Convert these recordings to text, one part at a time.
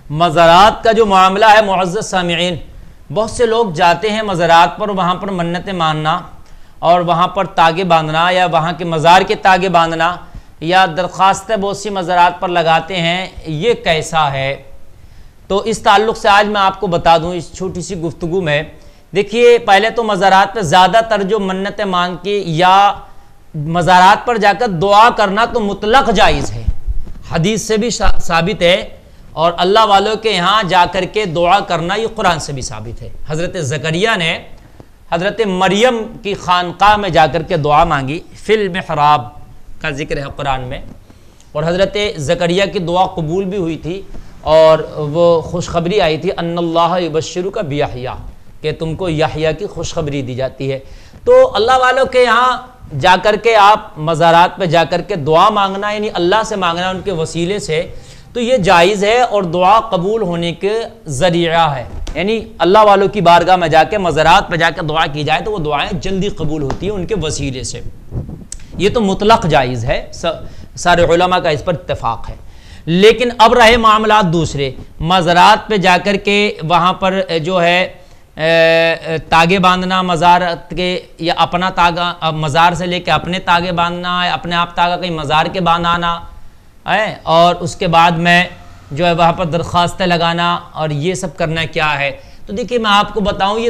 مزارات کا جو معاملہ ہے معزز سامعین، بہت سے لوگ جاتے ہیں مزارات پر، وہاں پر منتیں ماننا اور وہاں پر تاگے باندھنا یا وہاں کے مزار کے تاگے باندھنا یا درخواستیں بہت سی مزارات پر لگاتے ہیں، یہ کیسا ہے؟ تو اس تعلق سے آج میں آپ کو بتا دوں اس چھوٹی سی گفتگو میں. دیکھیے، پہلے تو مزارات پہ زیادہ تر جو منتیں مانگ کے یا مزارات پر جا کر دعا کرنا تو مطلق جائز ہے، حدیث سے بھی ثابت ہے، اور اللہ والوں کے یہاں جا کر کے دعا کرنا یہ قرآن سے بھی ثابت ہے. حضرت زکریا نے حضرت مریم کی خانقاہ میں جا کر کے دعا مانگی، فی المحراب کا ذکر ہے قرآن میں، اور حضرت زکریا کی دعا قبول بھی ہوئی تھی، اور وہ خوشخبری آئی تھی ان اللہ یبشرک بیحییٰ، کہ تم کو یحییٰ کی خوشخبری دی جاتی ہے. تو اللہ والوں کے یہاں جا کر کے آپ مزارات پہ جا کر کے دعا مانگنا، یعنی اللہ سے مانگنا ان کے وسیلے سے، تو یہ جائز ہے اور دعا قبول ہونے کے ذریعہ ہے. یعنی اللہ والوں کی بارگاہ میں جا کے مزارات پہ جا کے دعا کی جائے تو وہ دعائیں جلدی قبول ہوتی ہیں ان کے وسیلے سے. یہ تو مطلق جائز ہے، سارے علماء کا اس پر اتفاق ہے. لیکن اب رہے معاملات دوسرے، مزارات پہ جا کر کے وہاں پر جو ہے تاگے باندھنا مزارات کے، یا اپنا تاگا مزار سے لے کے اپنے تاگے باندھنا ہے، اپنے آپ تاگا کہیں مزار کے باندھانا ہے، اور اس کے بعد میں جو ہے وہاں پر درخواستیں لگانا، اور یہ سب کرنا کیا ہے؟ تو دیکھیے میں آپ کو بتاؤں، یہ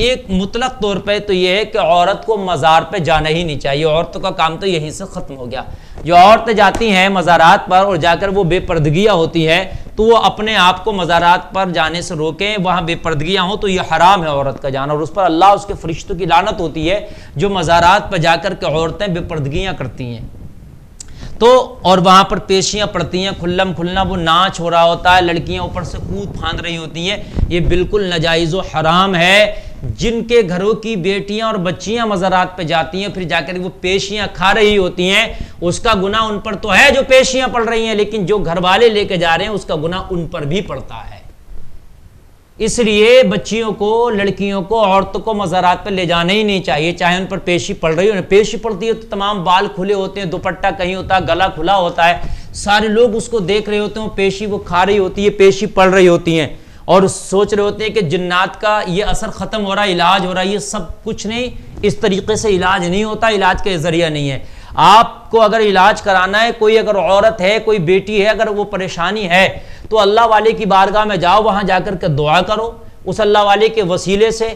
ایک مطلق طور پہ تو یہ ہے کہ عورت کو مزار پہ جانا ہی نہیں چاہیے، عورتوں کا کام تو یہیں سے ختم ہو گیا. جو عورتیں جاتی ہیں مزارات پر اور جا کر وہ بے پردگیاں ہوتی ہیں، تو وہ اپنے آپ کو مزارات پر جانے سے روکیں. وہاں بے پردگیاں ہوں تو یہ حرام ہے عورت کا جانا، اور اس پر اللہ اس کے فرشتوں کی لعنت ہوتی ہے جو مزارات پر جا کر کے عورتیں بے پردگیاں کرتی ہیں. تو اور وہاں پر پیشیاں پڑتی ہیں، کھلم کھلنا وہ ناچ ہو رہا ہوتا ہے، لڑکیاں اوپر سے کود پھاند رہی ہوتی ہیں، یہ بالکل ناجائز و حرام ہے. جن کے گھروں کی بیٹیاں اور بچیاں مزارات پہ جاتی ہیں پھر جا کر وہ پیشیاں کھا رہی ہوتی ہیں، اس کا گناہ ان پر تو ہے جو پیشیاں پڑ رہی ہیں، لیکن جو گھر والے لے کے جا رہے ہیں اس کا گناہ ان پر بھی پڑتا ہے. اس لیے بچیوں کو، لڑکیوں کو، عورتوں کو مزارات پہ لے جانا ہی نہیں چاہیے، چاہے ان پر پیشی پڑ رہی ہو. پیشی پڑتی ہے تو تمام بال کھلے ہوتے ہیں، دوپٹہ کہیں ہوتا ہے، گلا کھلا ہوتا ہے، سارے لوگ اس کو دیکھ رہے ہوتے ہیں، پیشی وہ کھا رہی ہوتی ہے، پیشی پڑ رہی ہوتی ہیں، اور سوچ رہے ہوتے ہیں کہ جنات کا یہ اثر ختم ہو رہا ہے، علاج ہو رہا ہے. یہ سب کچھ نہیں، اس طریقے سے علاج نہیں ہوتا، علاج کا ذریعہ نہیں ہے. آپ کو اگر علاج کرانا ہے، کوئی اگر عورت ہے، کوئی بیٹی ہے، اگر وہ پریشانی ہے تو اللہ والے کی بارگاہ میں جاؤ، وہاں جا کر کے دعا کرو اس اللہ والے کے وسیلے سے.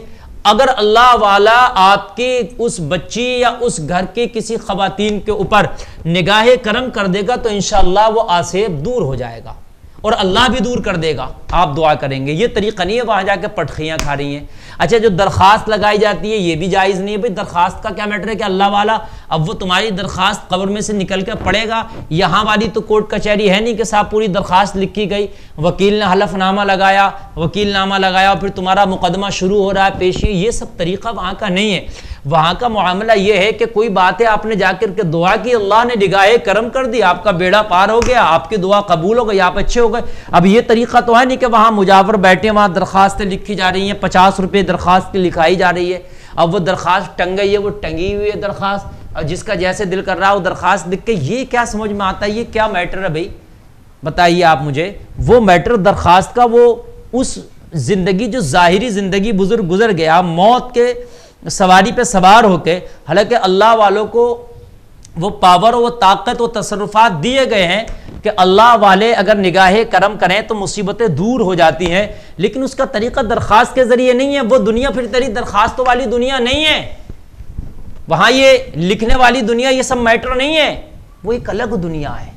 اگر اللہ والا آپ کی اس بچی یا اس گھر کے کسی خواتین کے اوپر نگاہ کرم کر دے گا تو انشاءاللہ وہ آسیب دور ہو جائے گا، اور اللہ بھی دور کر دے گا. آپ دعا کریں گے، یہ طریقہ نہیں ہے وہاں جا کے پٹخیاں کھا رہی ہیں. اچھا، جو درخواست لگائی جاتی ہے یہ بھی جائز نہیں ہے. بھائی درخواست کا کیا میٹر ہے کہ اللہ والا اب وہ تمہاری درخواست قبر میں سے نکل کے پڑے گا؟ یہاں والی تو کورٹ کچہری ہے نہیں کہ صاحب پوری درخواست لکھی گئی، وکیل نے حلف نامہ لگایا، اور پھر تمہارا مقدمہ شروع ہو رہا ہے پیشی. یہ سب طریقہ وہاں کا نہیں ہے. وہاں کا معاملہ یہ ہے کہ کوئی بات ہے، آپ نے جا کر کے دعا کی، اللہ نے نگاہ کرم کر دی، آپ کا بیڑا پار ہو گیا، آپ کی دعا قبول ہو گئی، آپ اچھے ہو گئے. اب یہ طریقہ تو ہے نہیں کہ وہاں مجاور بیٹھے، وہاں درخواستیں لکھی جا رہی ہیں، 50 روپے درخواست کی لکھائی جا رہی ہے. اب وہ درخواست ٹنگ گئی ہے، وہ ٹنگی ہوئی ہے درخواست، اور جس کا جیسے دل کر رہا ہے وہ درخواست لکھ کے. یہ کیا سمجھ میں آتا ہے؟ یہ کیا میٹر ہے بھائی؟ بتائیے آپ مجھے. وہ میٹر درخواست کا، وہ اس زندگی جو ظاہری زندگی بزرگ گزر گیا موت کے سواری پہ سوار ہو کے، حالانکہ اللہ والوں کو وہ پاور، وہ طاقت، وہ تصرفات دیے گئے ہیں کہ اللہ والے اگر نگاہ کرم کریں تو مصیبتیں دور ہو جاتی ہیں، لیکن اس کا طریقہ درخواست کے ذریعے نہیں ہے. وہ دنیا پھر تیری درخواستوں والی دنیا نہیں ہے، وہاں یہ لکھنے والی دنیا یہ سب میٹر نہیں ہے، وہ ایک الگ دنیا ہے.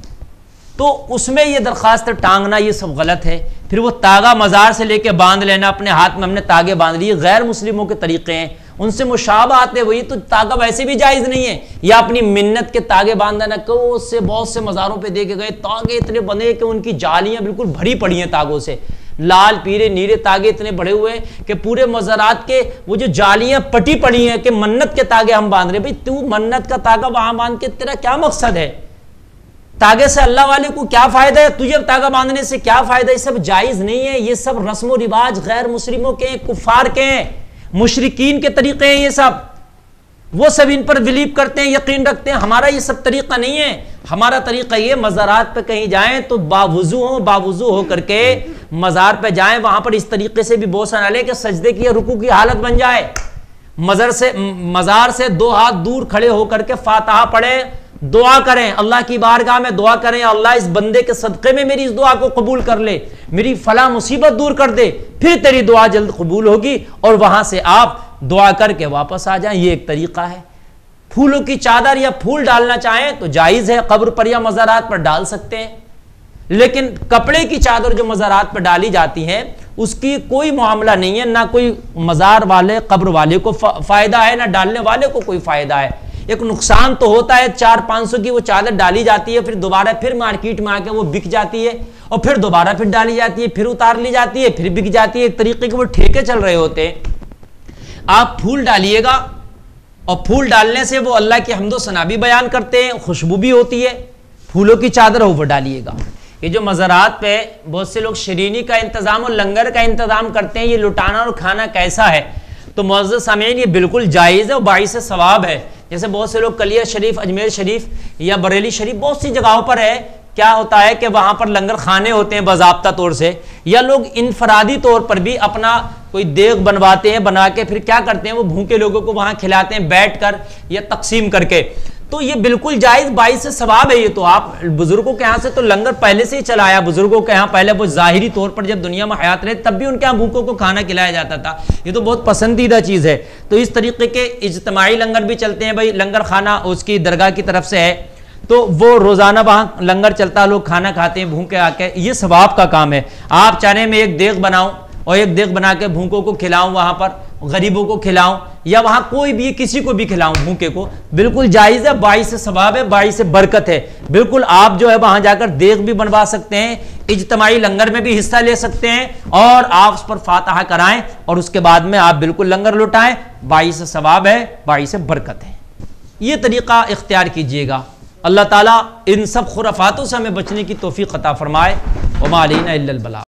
تو اس میں یہ درخواست ٹانگنا یہ سب غلط ہے. پھر وہ تاگا مزار سے لے کے باندھ لینا، اپنے ہاتھ میں ہم نے تاگے باندھ لیے، غیر مسلموں کے طریقے ہیں، ان سے مشابہت ہے. وہی تو تاگا ویسے بھی جائز نہیں ہے. یا اپنی منت کے تاگے باندھنا، کہ اس سے بہت سے مزاروں پہ دیکھے گئے تاگے اتنے بنے کہ ان کی جالیاں بالکل بھری پڑی ہیں تاگوں سے، لال پیلے نیلے تاگے اتنے بڑے ہوئے ہیں کہ پورے مزارات کے وہ جو جالیاں پٹی پڑی ہیں کہ منت کے تاگے ہم باندھ رہے. بھائی تو منت کا تاگا وہاں باندھ کے تیرا کیا مقصد ہے؟ تاگے سے اللہ والے کو کیا فائدہ ہے؟ تجھے تاگا باندھنے سے کیا فائدہ ہے؟ یہ سب جائز نہیں ہے. یہ سب رسم و رواج غیر مسلموں کے ہیں، کفار کے ہیں، مشرکین کے طریقے ہیں. یہ سب وہ سب ان پر بلیو کرتے ہیں، یقین رکھتے ہیں. ہمارا یہ سب طریقہ نہیں ہے. ہمارا طریقہ یہ مزارات پہ کہیں جائیں تو باوضو ہو کر کے مزار پہ جائیں وہاں پر اس طریقے سے بھی بوسہ نہ لیں کہ سجدے کی یا رکوع کی حالت بن جائے. مزار سے 2 ہاتھ دور کھڑے ہو کر کے فاتحہ پڑھیں, دعا کریں, اللہ کی بارگاہ میں دعا کریں, اللہ اس بندے کے صدقے میں میری اس دعا کو قبول کر لے, میری فلاں مصیبت دور کر دے, پھر تیری دعا جلد قبول ہوگی, اور وہاں سے آپ دعا کر کے واپس آ جائیں. یہ ایک طریقہ ہے. پھولوں کی چادر یا پھول ڈالنا چاہیں تو جائز ہے, قبر پر یا مزارات پر ڈال سکتے ہیں, لیکن کپڑے کی چادر جو مزارات پر ڈالی جاتی ہے اس کی کوئی معاملہ نہیں ہے, نہ کوئی مزار والے قبر والے کو فائدہ ہے, نہ ڈالنے والے کو کوئی فائدہ ہے. ایک نقصان تو ہوتا ہے, 400-500 کی وہ چادر ڈالی جاتی ہے, پھر دوبارہ پھر مارکیٹ میں آ کے وہ بک جاتی ہے, اور پھر دوبارہ پھر ڈالی جاتی ہے, پھر اتار لی جاتی ہے, پھر بک جاتی ہے. ایک طریقے کے وہ ٹھیکے چل رہے ہوتے ہیں. آپ پھول ڈالیے گا, اور پھول ڈالنے سے وہ اللہ کی حمد و ثنا بھی بیان کرتے ہیں, خوشبو بھی ہوتی ہے. پھولوں کی چادر ہو وہ ڈالیے گا. یہ جو مزارات پہ بہت سے لوگ شرینی کا انتظام اور لنگر کا انتظام کرتے ہیں, یہ لٹانا اور کھانا کیسا ہے؟ تو معزز سامعین یہ بالکل جائز ہے اور باعث ثواب ہے. جیسے بہت سے لوگ کلیہ شریف, اجمیر شریف یا بریلی شریف, بہت سی جگہوں پر ہے, کیا ہوتا ہے کہ وہاں پر لنگر خانے ہوتے ہیں باضابطہ طور سے, یا لوگ انفرادی طور پر بھی اپنا کوئی دیگ بنواتے ہیں, بنا کے پھر کیا کرتے ہیں وہ بھوکے لوگوں کو وہاں کھلاتے ہیں بیٹھ کر یا تقسیم کر کے. تو یہ بالکل جائز باعث ثواب ہے. یہ تو آپ بزرگوں کے ہاں سے تو لنگر پہلے سے ہی چلا آیا. بزرگوں کے ہاں پہلے وہ ظاہری طور پر جب دنیا میں حیات رہے تب بھی ان کے ہاں بھوکوں کو کھانا کھلایا جاتا تھا. یہ تو بہت پسندیدہ چیز ہے. تو اس طریقے کے اجتماعی لنگر بھی چلتے ہیں. بھائی لنگر خانہ اس کی درگاہ کی طرف سے ہے تو وہ روزانہ وہاں لنگر چلتا, لوگ کھانا کھاتے ہیں بھوکے آ کے. یہ ثواب کا کام ہے. آپ چاہنے میں ایک دیگ بناؤں اور ایک دیگ بنا کے بھوکوں کو کھلاؤں, وہاں پر غریبوں کو کھلاؤں, یا وہاں کوئی بھی کسی کو بھی کھلاؤں بھوکے کو, بالکل جائز ہے, باعث ثواب ہے, باعث برکت ہے. بالکل آپ جو ہے وہاں جا کر دیگ بھی بنوا سکتے ہیں, اجتماعی لنگر میں بھی حصہ لے سکتے ہیں, اور آپ اس پر فاتحہ کرائیں اور اس کے بعد میں آپ بالکل لنگر لٹائیں. باعث ثواب ہے, باعث برکت ہے. یہ طریقہ اختیار کیجئے گا. اللہ تعالیٰ ان سب خرافاتوں سے ہمیں بچنے کی توفیق عطا فرمائے. وما علینا الا البلاغ.